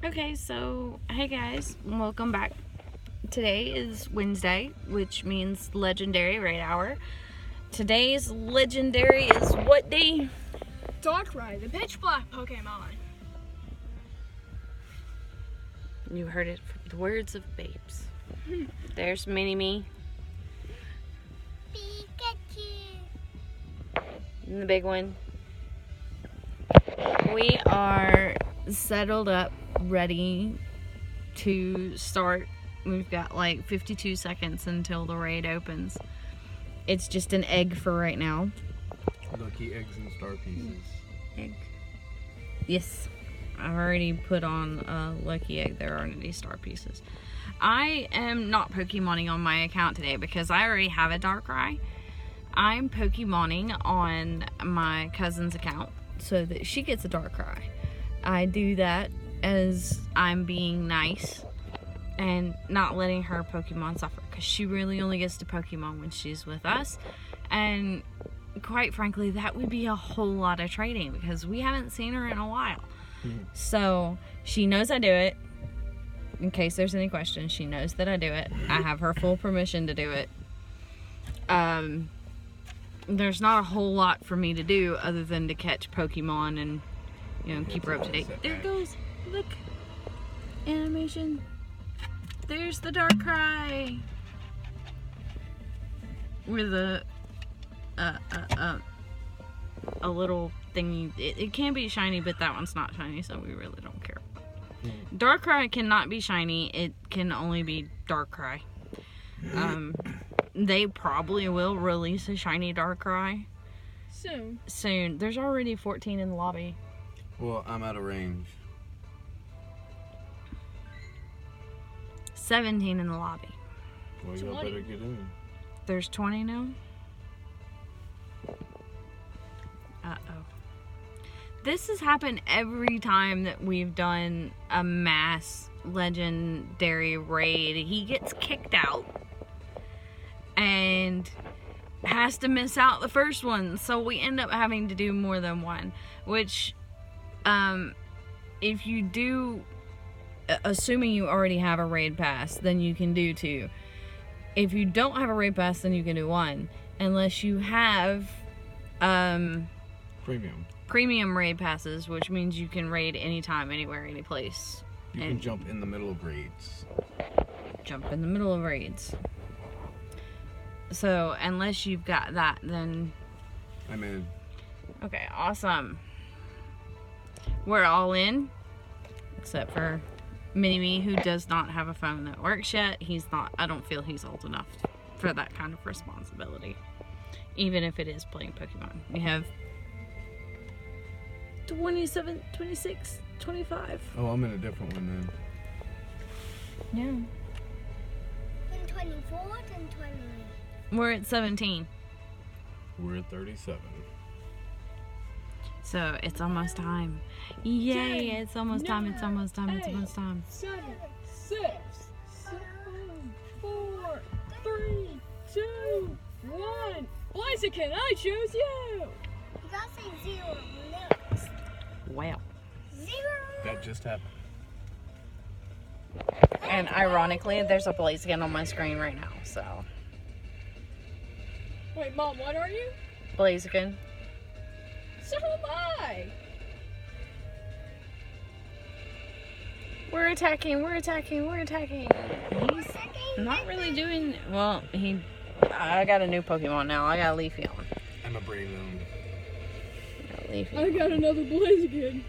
Okay, so hey guys, welcome back. Today is Wednesday, which means Legendary Raid Hour. Today's Legendary is what day? Darkrai, the pitch black Pokemon. You heard it from the words of babes. There's Mini-Me. Pikachu. And the big one. We are settled up, ready to start. We've got like 52 seconds until the raid opens. It's just an egg for right now. Lucky eggs and star pieces. Egg. Yes. I've already put on a lucky egg. There are already star pieces. I am not Pokemoning on my account today because I already have a Darkrai. I'm Pokemoning on my cousin's account so that she gets a Darkrai. I do that as I'm being nice and not letting her Pokemon suffer, because she really only gets to Pokemon when she's with us, and quite frankly that would be a whole lot of trading because we haven't seen her in a while. So she knows I do it. In case there's any questions, she knows that I do it. I have her full permission to do it. There's not a whole lot for me to do other than to catch Pokemon and, you know, keep her up to date. There it goes. Look. Animation. There's the Darkrai. With a little thingy. It can be shiny, but that one's not shiny, so we really don't care. Darkrai cannot be shiny. It can only be Darkrai. They probably will release a shiny Darkrai soon. There's already 14 in the lobby. Well, I'm out of range. 17 in the lobby. Well, y'all better get in. There's 20 now? Uh-oh. This has happened every time that we've done a mass legendary raid. He gets kicked out and has to miss out the first one. So we end up having to do more than one. Which, if you do, assuming you already have a raid pass, then you can do 2. If you don't have a raid pass, then you can do 1. Unless you have premium raid passes, which means you can raid anytime, anywhere, any place. You can jump in the middle of raids. Jump in the middle of raids. So unless you've got that, then I'm in. Okay, awesome. We're all in, except for Mini-Me, who does not have a phone that works yet. I don't feel he's old enough for that kind of responsibility, even if it is playing Pokemon. We have 27, 26, 25. Oh, I'm in a different one then. Yeah. 24 and 20. We're at 17. We're at 37. So it's almost time. Yay, it's almost time, it's almost time, it's almost time. 7, 6, 7, 4, 3, 2, 1. Blaziken, I choose you! You gotta say 0 next. Wow. 0. That just happened. And ironically, there's a Blaziken on my screen right now, so. Wait, Mom, what are you? Blaziken. So am I! We're attacking, we're attacking, we're attacking. He's not really doing, well, I got a new Pokemon now. I got a Leafeon. I'm a Braylon. I got another Blaziken.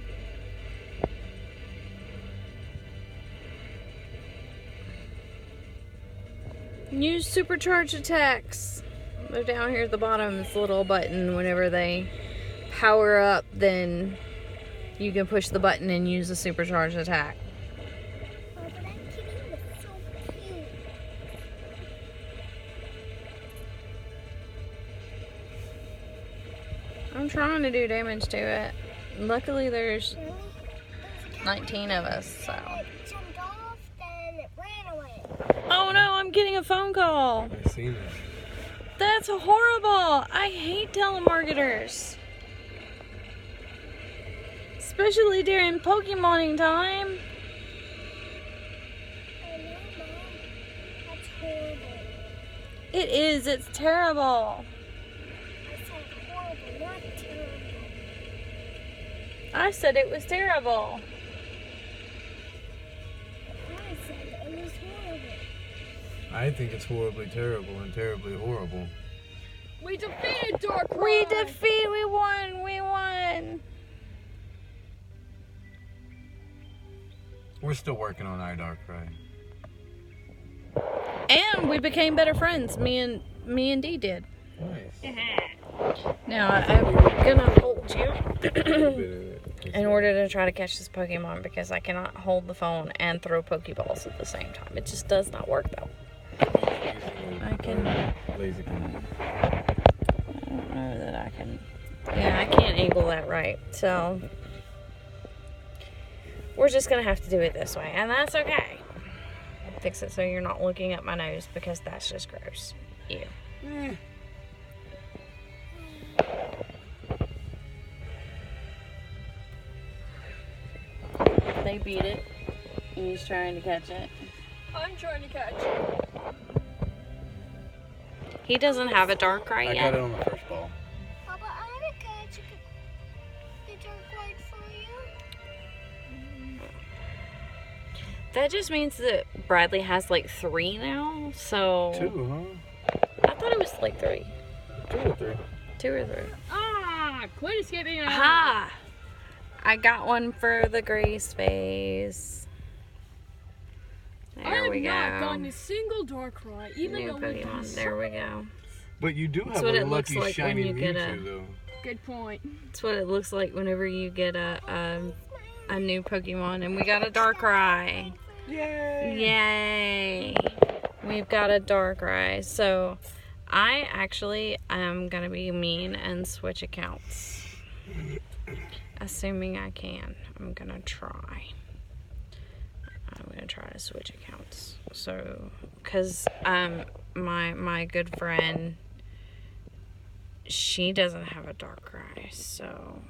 Use supercharged attacks. They're down here at the bottom. It's a little button. Whenever they power up, then you can push the button and use a supercharged attack. Oh, but that kitty was so cute. I'm trying to do damage to it. Luckily, there's Really? 19 of us, so. It jumped off, then it ran away. Oh no, I'm getting a phone call. I seen it. That's horrible. I hate telemarketers. Especially during Pokemoning time. It is. It's terrible. I said horrible, not terrible. I said it was terrible. I said it was horrible. I think it's horribly terrible and terribly horrible. We defeated Darkrai! We won. We're still working on our Darkrai. And we became better friends. Me and Dee did. Nice. Now I'm gonna hold you in order to try to catch this Pokemon because I cannot hold the phone and throw Pokeballs at the same time. It just does not work though. I can. Lazy. I don't know that I can. Yeah, I can't angle that right. So we're just gonna have to do it this way, and that's okay. Fix it so you're not looking at my nose because that's just gross. Ew. They beat it. He's trying to catch it. I'm trying to catch it. He doesn't have a Darkrai I yet. got it on the first ball. Papa, I'm gonna catch the Darkrai for you. That just means that Bradley has like 3 now. So 2, huh? I thought it was like 3. 2 or 3. 2 or 3. Ah! Quit escaping out. Ha! I got one for the Grace phase. There we go. I have not gotten a single Darkrai, even New though we've done Pokemon. There we go. But you do That's have what a it looks lucky like when shiny you get Mewtwo, a- though. Good point. That's what it looks like whenever you get a new Pokemon. And we got a Darkrai. Yay! Yay! We've got a Darkrai. So I actually am going to be mean and switch accounts. Assuming I can. I'm going to try. I'm going to try to switch accounts. So, because my good friend, she doesn't have a Darkrai, so...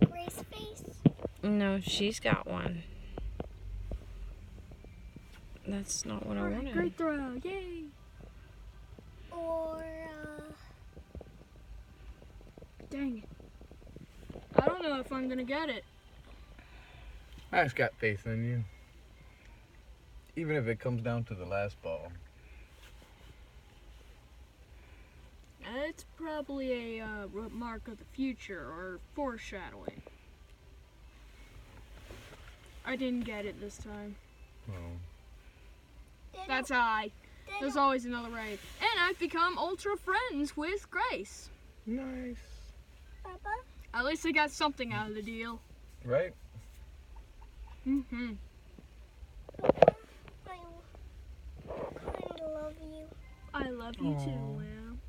Grace face? No, she's got one. That's not what I wanted. Great throw, yay! Or, Dang it. I don't know if I'm gonna get it. I just got faith in you. Even if it comes down to the last ball. It's probably a mark of the future or foreshadowing. I didn't get it this time. Oh. That's high. There's always another way. And I've become ultra friends with Grace. Nice. Papa? At least I got something out of the deal. Right? Mm-hmm. Papa, I kind of love you. I love you too, Aw. Lamb.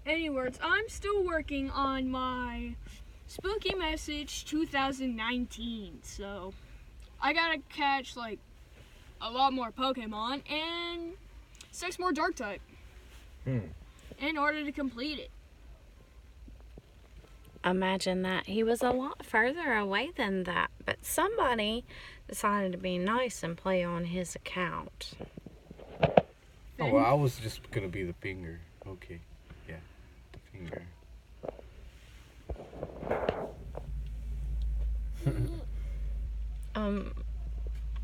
Anyways, I'm still working on my Spooky Message 2019, so I gotta catch like a lot more Pokemon and 6 more Dark type in order to complete it. Imagine that. He was a lot further away than that, but somebody decided to be nice and play on his account. Oh, well, I was just gonna be the finger. Okay. Yeah. The finger.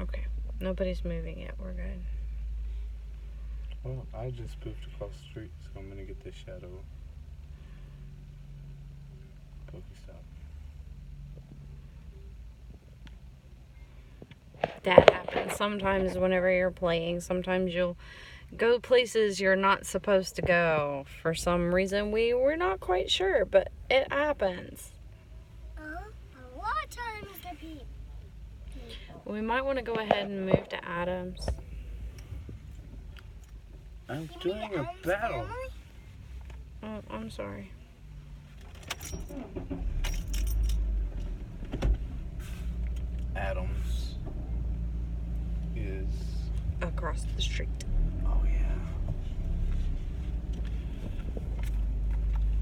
Okay. Nobody's moving yet. We're good. Well, I just moved across the street, so I'm gonna get this shadow. Pokestop. That happens sometimes whenever you're playing. Sometimes you'll go places you're not supposed to go. For some reason, we're not quite sure, but it happens. A lot of times the people. We might want to go ahead and move to Adams. I'm You doing mean a Adam's battle. family? Oh, I'm sorry. Adams is. Across the street. Oh yeah.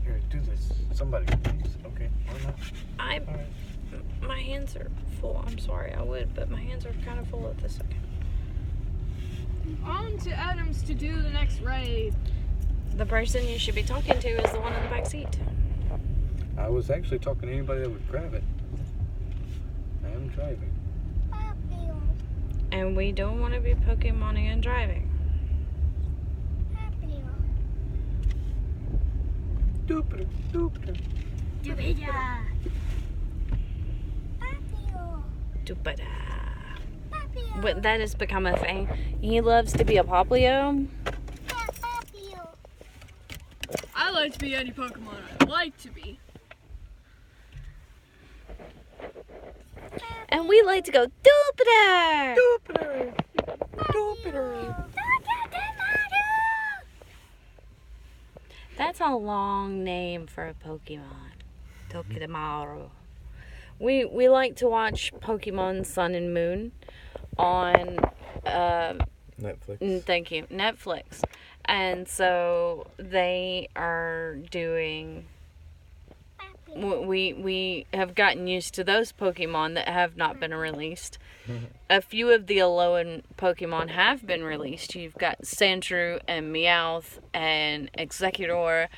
Here, do this. Somebody, please. Okay, or not. I'm. All right. My hands are full. I'm sorry. I would, but my hands are kind of full at this second. On to Adams to do the next raid. The person you should be talking to is the one in the back seat. I was actually talking to anybody that would grab it. I am driving. Papio. And we don't want to be Pokemoning and driving. Papio. Doopity, doopity. Jupiter. Papio. Dupada. Papio. But that has become a thing. He loves to be a Poplio. Yeah, Papio. I like to be any Pokemon I like to be. And we like to go Dupada. Doopity. Doopity. That's a long name for a Pokemon. Tokidamaru. We like to watch Pokemon Sun and Moon on Netflix. thank you, Netflix. And so they are doing we have gotten used to those Pokemon that have not been released. A few of the Alolan Pokemon have been released. You've got Sandshrew and Meowth and Exeggutor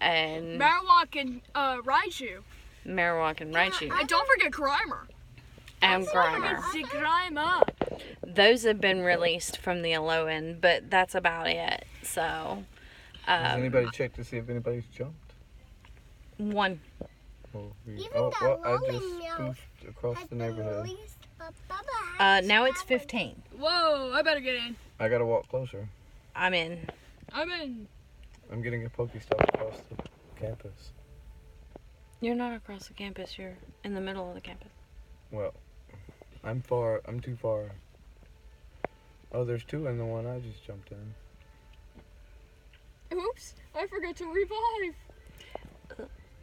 and Marowak and Raichu. Marowak and Raichu And don't forget Grimer. and Grimer. The Grimer. Those have been released from the Alolan, but that's about it. So, Has anybody checked to see if anybody's jumped? one. Oh, Even oh the well, I rolling just milk spoofed across has the been neighborhood. released, but Bubba has Now it's that one. 15. Whoa, I better get in. I gotta walk closer. I'm in. I'm in. I'm getting a Pokestop across the campus. You're not across the campus. You're in the middle of the campus. Well, I'm too far. Oh, there's two in the one I just jumped in. Oops, I forgot to revive.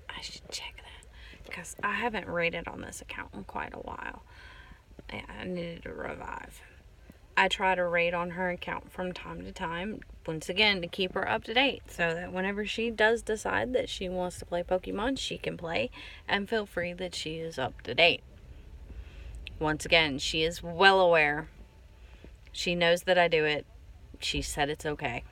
I should check that because I haven't rated on this account in quite a while. I needed to revive. I try to raid on her account from time to time, once again, to keep her up to date so that whenever she does decide that she wants to play Pokemon, she can play and feel free that she is up to date. Once again, she is well aware. She knows that I do it. She said it's okay.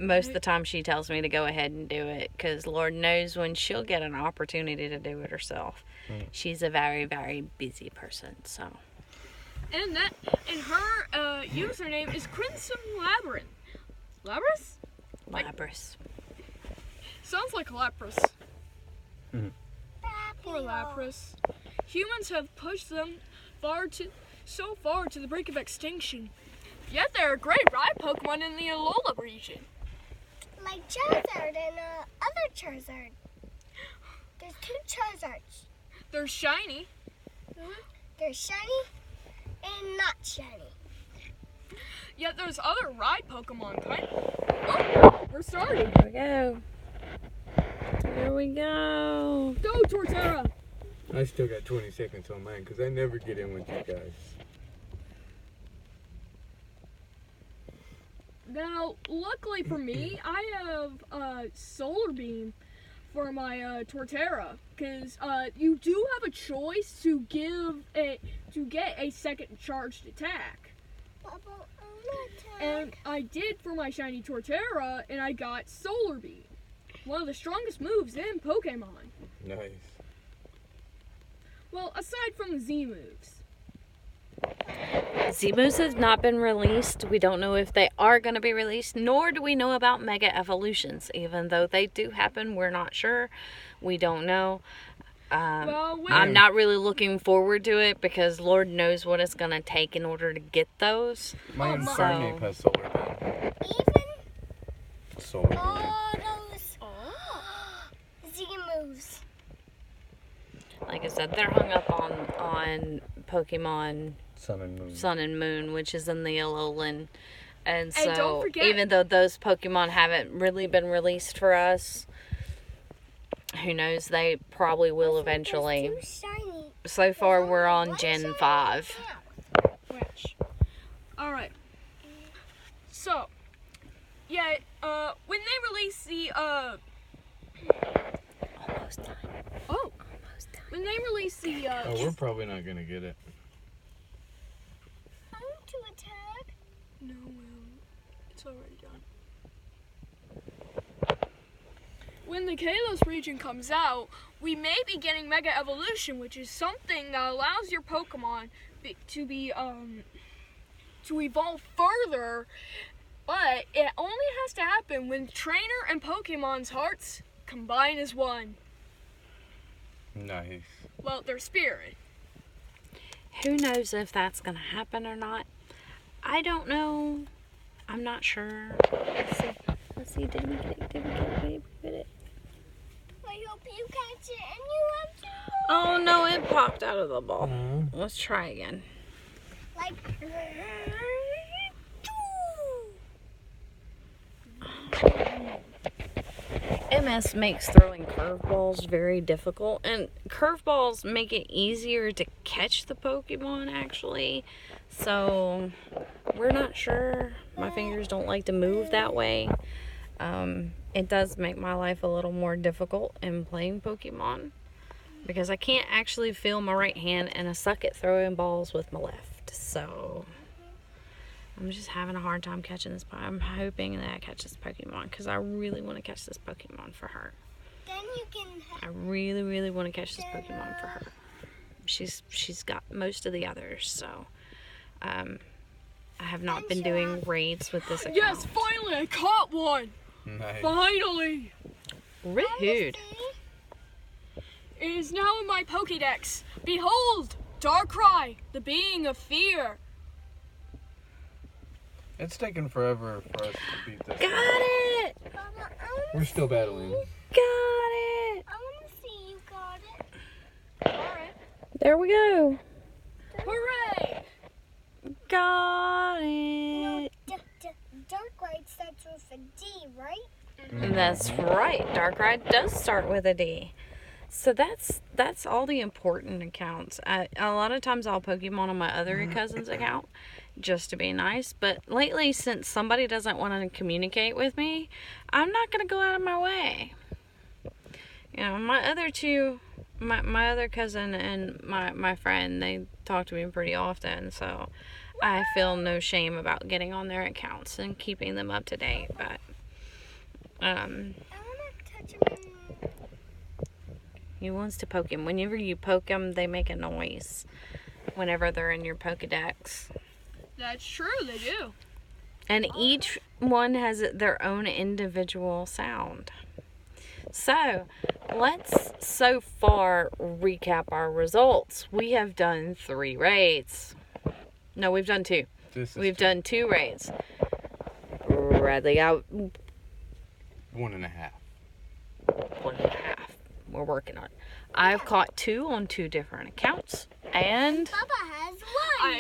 Most of the time she tells me to go ahead and do it because Lord knows when she'll get an opportunity to do it herself. She's a very, very busy person, so. And her username is Crimson Labyrinth. Labyrinth? Lapras. Sounds like Lapras. Poor Lapras. Humans have pushed them so far to the brink of extinction. Yet they're a great ride Pokemon in the Alola region. Like Charizard and other Charizard. There's two Charizards. They're shiny. They're shiny and not shiny. Yet there's other ride Pokemon kind. Oh, we're starting. Here we go. Here we go. Go, Torterra. I still got 20 seconds on mine because I never get in with you guys. Now, luckily for me, I have Solar Beam for my Torterra, because you do have a choice to get a second charged attack. And I did for my shiny Torterra, and I got Solar Beam, one of the strongest moves in Pokemon. Nice. Well, aside from the Z moves. Z-moves have not been released. We don't know if they are going to be released, nor do we know about Mega Evolutions. Even though they do happen, we're not sure. We don't know. I'm not really looking forward to it because Lord knows what it's going to take in order to get those. My Infernape has Solar Beam. Even Solar Beam. all those Z moves. Like I said, they're hung up on Pokemon Sun and Moon. which is in the Alolan. And Hey, don't so, forget- even though those Pokemon haven't really been released for us, who knows, they probably will eventually. There's two shiny. So far, we're on One Gen shiny 5. Which? Alright. So, yeah, when they release the, Almost done. oh, Almost done. when they release the, Oh, we're probably not gonna get it. I want to No, it's already done. When the Kalos region comes out, we may be getting Mega Evolution, which is something that allows your Pokemon to evolve further, but it only has to happen when trainer and Pokemon's hearts combine as one. Nice. Well, their spirit. Who knows if that's going to happen or not? I don't know. I'm not sure. Let's see. Did we get it? I hope you catch it and you have to. Oh no, it popped out of the ball. Mm-hmm. Let's try again. Like. MS makes throwing curveballs very difficult, and curveballs make it easier to catch the Pokemon actually. So we're not sure. My fingers don't like to move that way. It does make my life a little more difficult in playing Pokemon because I can't actually feel my right hand and I suck at throwing balls with my left. So I'm just having a hard time catching this. I'm hoping that I catch this Pokemon because I really want to catch this Pokemon for her. Then you can. I really, really want to catch this Pokemon for her. She's got most of the others, so I have not been doing raids with this account. Yes, finally, I caught one. Nice. Finally. Rude. It is now in my Pokédex. Behold, Darkrai, the being of fear. It's taken forever for us to beat this. Got it! Baba, We're still battling. Got it! I want to see you got it. Alright. There we go. Hooray! Got it. Darkrai starts with a D, right? That's right. Darkrai does start with a D. So that's all the important accounts. A lot of times I'll Pokemon on my other cousin's account just to be nice. But lately, since somebody doesn't want to communicate with me, I'm not going to go out of my way. You know, my other cousin and my friend, they talk to me pretty often. So I feel no shame about getting on their accounts and keeping them up to date. But I want to touch him. he wants to poke him. Whenever you poke them, they make a noise whenever they're in your Pokedex. That's true, they do. And each one has their own individual sound. So, let's so far recap our results. We have done 3 raids. No, we've done 2. We've done 2 raids. Bradley got 1.5. 1.5. We're working on it. I've caught 2 on 2 different accounts. And Baba has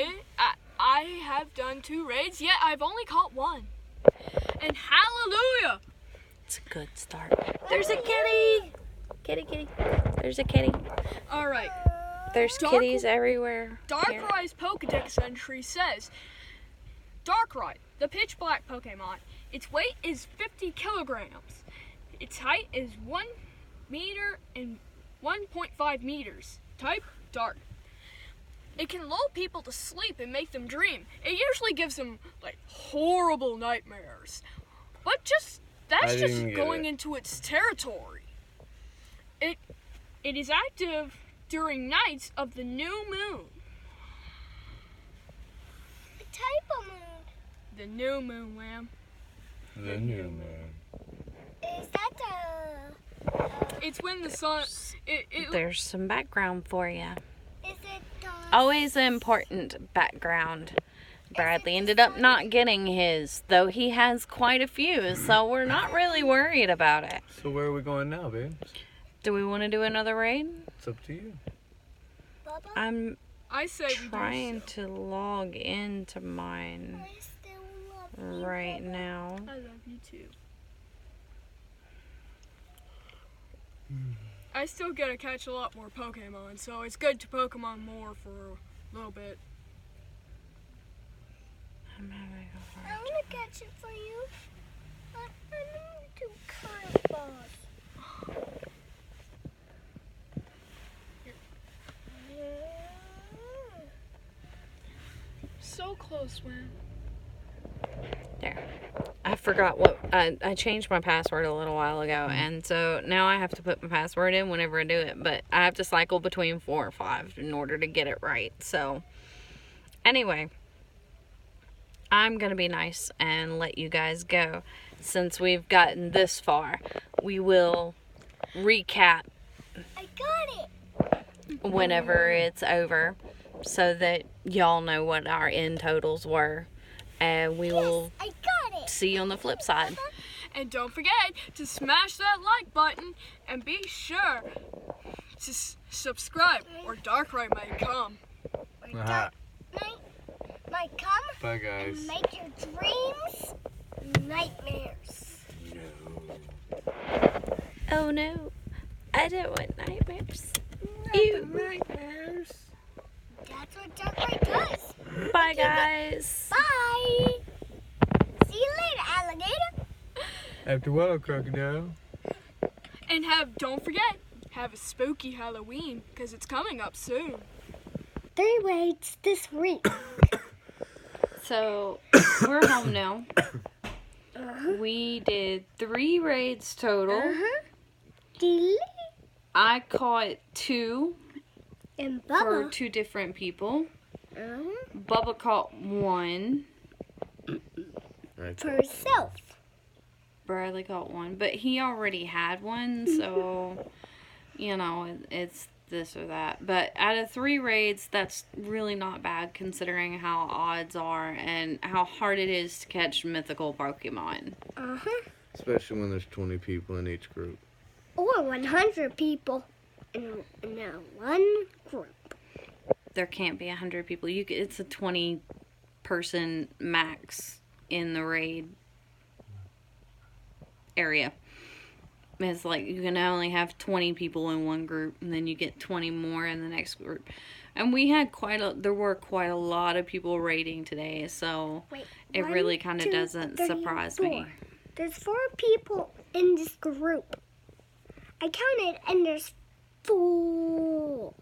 1. I have done 2 raids, yet I've only caught 1. And hallelujah! it's a good start. There's a kitty! Kitty. There's a kitty. Alright. There's kitties everywhere. here. Darkrai's Pokedex entry says, Darkrai, the pitch black Pokemon. Its weight is 50 kilograms. Its height is 1 meter and 1.5 meters. Type, dark. It can lull people to sleep and make them dream. It usually gives them, like, horrible nightmares. But that's just going into its territory. It is active during nights of the new moon. The type of moon. The new moon, Lamb. The new moon. Is that It's when the sun... There's some background for you. Is it Always an important background. Bradley ended up not getting his, though he has quite a few, so we're not really worried about it. So where are we going now, babe? Do we want to do another raid? It's up to you. Baba? I say we do Trying so. to log into mine I still love you, right Baba. now. I love you too. I still get to catch a lot more Pokemon, so it's good to Pokemon more for a little bit. I'm having a I hard want to catch it for you. I need to curveballs. So close, man. forgot what I changed my password a little while ago, and so now I have to put my password in whenever I do it, but I have to cycle between 4 or 5 in order to get it right. So anyway, I'm gonna be nice and let you guys go. Since we've gotten this far, we will recap I got it. whenever it's over so that y'all know what our end totals were, and we will I got it. see you on the flip side. And don't forget to smash that like button and be sure to subscribe or Darkrai might come. Aha. Might come Bye, guys. and make your dreams nightmares. Oh no, I don't want nightmares. Ew. Nightmares. That's what Darkrai does. Bye guys. Bye. See you later, alligator. After a while, crocodile. And don't forget, have a spooky Halloween, because it's coming up soon. 3 raids this week. So we're home now. We did 3 raids total. Delete. I caught 2 And for Bubba. 2 different people. Uh-huh. Bubba caught 1. For herself. Bradley caught 1, but he already had one, so you know, it's this or that. But out of 3 raids, that's really not bad considering how odds are and how hard it is to catch mythical Pokemon. Uh-huh. Especially when there's 20 people in each group. Or 100 people in one group. There can't be 100 people. It's a 20-person max in the raid area. It's like you can only have 20 people in one group, and then you get 20 more in the next group. And we had there were quite a lot of people raiding today, so Wait, it 1, really kind of 2, doesn't 3, surprise 4. me. There's 4 people in this group. I counted, and there's 4.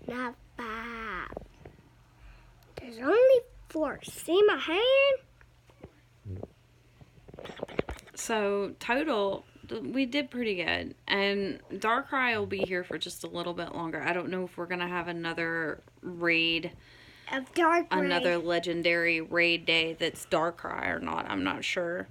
Not 5. There's only 4. See my hand? So total, we did pretty good. And Darkrai will be here for just a little bit longer. I don't know if we're gonna have another raid, Of Darkrai. another legendary raid day that's Darkrai or not. I'm not sure.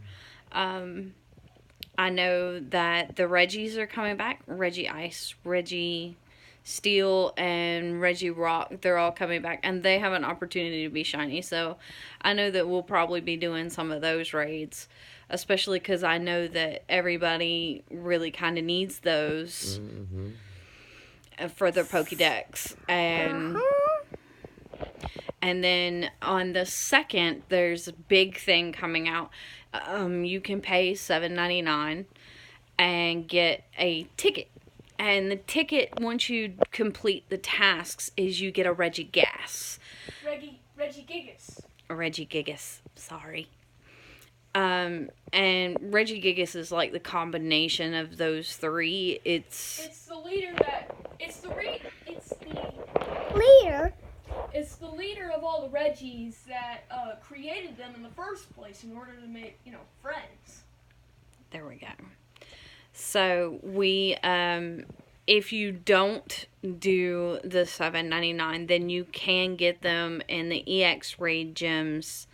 I know that the Reggies are coming back. Reggie Ice, Reggie Steel, and Reggie Rock. They're all coming back. And they have an opportunity to be shiny. So I know that we'll probably be doing some of those raids. Especially because I know that everybody really kind of needs those for their Pokédex. And then on the 2nd, there's a big thing coming out. You can pay $7.99 and get a ticket. And the ticket, once you complete the tasks, is you get a Regigas. Regigigas. A Regigigas, sorry. And Regigigas is like the combination of those 3. It's the leader that it's the Leader. It's the leader of all the Reggies that created them in the first place in order to make, friends. There we go. So we, if you don't do the $7.99, then you can get them in the EX Raid gyms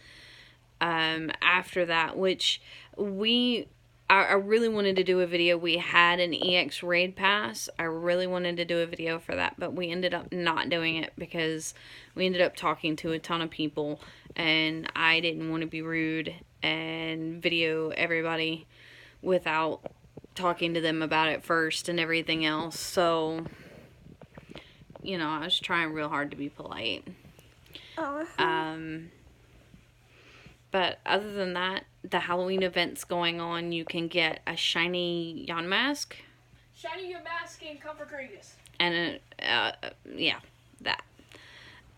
after that, which I really wanted to do a video. We had an EX Raid Pass. I really wanted to do a video for that, but we ended up not doing it because we ended up talking to a ton of people, and I didn't want to be rude and video everybody without talking to them about it first and everything else. So, I was trying real hard to be polite. But other than that, the Halloween event's going on. You can get a shiny Yamask. Shiny Yamask and Comfort Cregus. And that.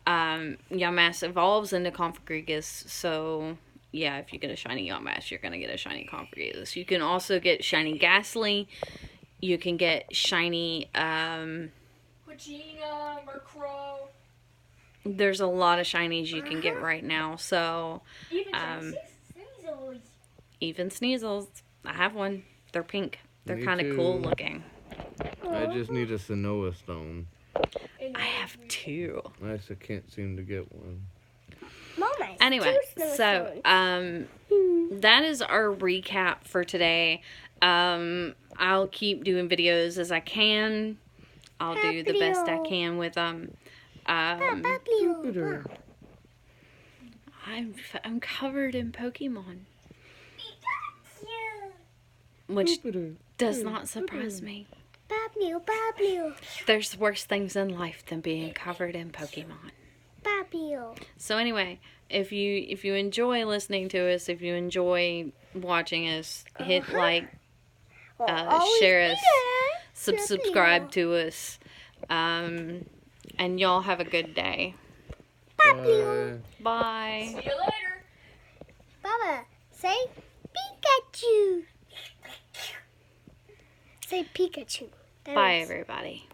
Yamask evolves into Comfort Cregus, so yeah, if you get a shiny Yamask, you're gonna get a shiny Comfort Cregus. You can also get shiny Ghastly. You can get shiny Regina, Murkrow. There's a lot of shinies you can get right now, so Even Sunny's always Even Sneasels. I have one. They're pink. They're Me kind of too. cool looking. I just need a Sonoa stone. I have 2. I just can't seem to get one. Mama. Anyway, so that is our recap for today. I'll keep doing videos as I can. I'll do the best I can with them. Jupiter. I'm covered in Pokemon, which Jupiter. does not surprise me. Bablu. There's worse things in life than being covered in Pokemon. Bablu. So anyway, if you enjoy listening to us, if you enjoy watching us, hit like, share us, subscribe to us, and y'all have a good day. Bye. Bye. See you later. Baba, say Pikachu. Say Pikachu. That Bye, is- everybody.